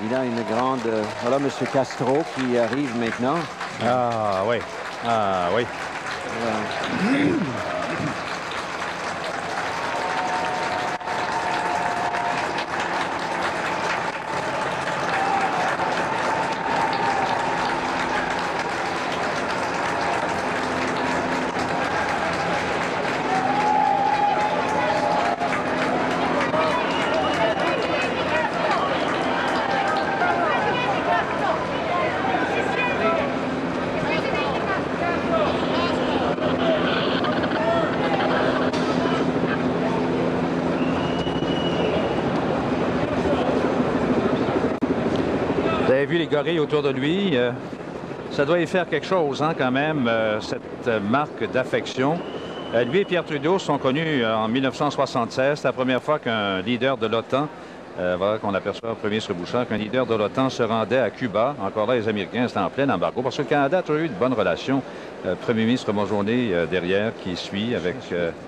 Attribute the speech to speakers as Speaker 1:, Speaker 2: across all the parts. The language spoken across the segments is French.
Speaker 1: il a une grande... voilà M. Castro qui arrive maintenant.
Speaker 2: Ah oui. Ah oui. Vous avez vu les gorilles autour de lui. Ça doit y faire quelque chose, hein, quand même, cette marque d'affection. Lui et Pierre Trudeau sont connus en 1976. C'est la première fois qu'un leader de l'OTAN, voilà qu'on aperçoit au premier ministre Bouchard, qu'un leader de l'OTAN se rendait à Cuba. Encore là, les Américains étaient en plein embargo, parce que le Canada a toujours eu de bonnes relations. Premier ministre Monjournée derrière, qui suit avec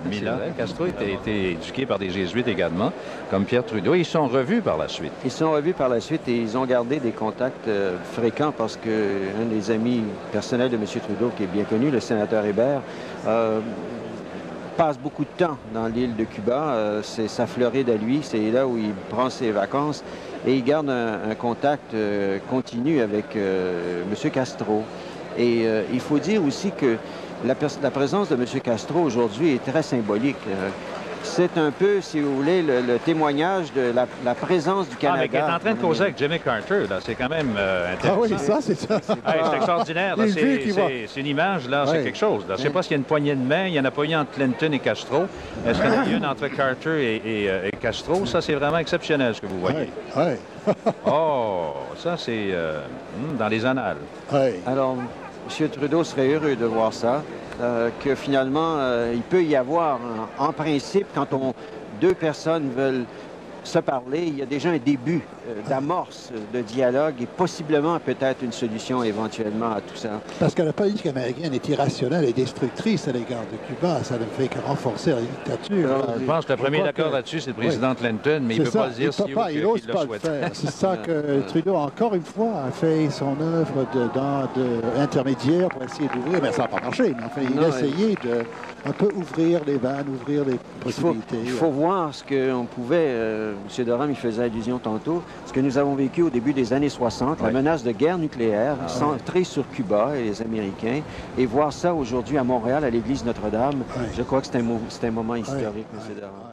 Speaker 2: Mila. Castro a été éduqué par des jésuites également, comme Pierre Trudeau. Ils sont revus par la suite.
Speaker 1: Ils sont revus par la suite et ils ont gardé des contacts fréquents parce qu'un des amis personnels de M. Trudeau, qui est bien connu, le sénateur Hébert, passe beaucoup de temps dans l'île de Cuba. C'est sa Floride à lui, c'est là où il prend ses vacances et il garde un contact continu avec M. Castro. Et il faut dire aussi que la présence de M. Castro aujourd'hui est très symbolique. C'est un peu, si vous voulez, le témoignage de la présence du Canada.
Speaker 2: Ah, mais qui est en train de causer avec Jimmy Carter, là, c'est quand même intéressant.
Speaker 3: Ah oui, ça, c'est ça.
Speaker 2: C'est extraordinaire. C'est une image, là, c'est quelque chose. Là. Je ne sais pas s'il y a une poignée de main. Il n'y en a pas eu entre Clinton et Castro. Est-ce qu'il y en a une entre Carter et Castro? Ça, c'est vraiment exceptionnel, ce que vous voyez.
Speaker 3: Oui.
Speaker 2: Oh, ça, c'est dans les annales.
Speaker 3: Oui.
Speaker 1: Alors, M. Trudeau serait heureux de voir ça. Que finalement, il peut y avoir, en principe, quand deux personnes veulent se parler, il y a déjà un début d'amorce de dialogue et possiblement peut-être une solution éventuellement à tout ça.
Speaker 3: Parce que la politique américaine est irrationnelle et destructrice à l'égard de Cuba. Ça ne fait que renforcer la dictature.
Speaker 2: Je pense que le premier d'accord là-dessus, c'est le président Clinton, mais il ne peut pas le dire si haut qu'il le souhaite.
Speaker 3: C'est ça que Trudeau, encore une fois, a fait son œuvre d'intermédiaire pour essayer d'ouvrir. Mais ça n'a pas marché. Mais enfin, il a essayé de un peu ouvrir les vannes, ouvrir les possibilités.
Speaker 1: Il faut voir ce qu'on pouvait... M. Durham y faisait allusion tantôt, ce que nous avons vécu au début des années 60, la menace de guerre nucléaire centrée sur Cuba et les Américains, et voir ça aujourd'hui à Montréal, à l'église Notre-Dame, je crois que c'est un moment historique, M. Durham.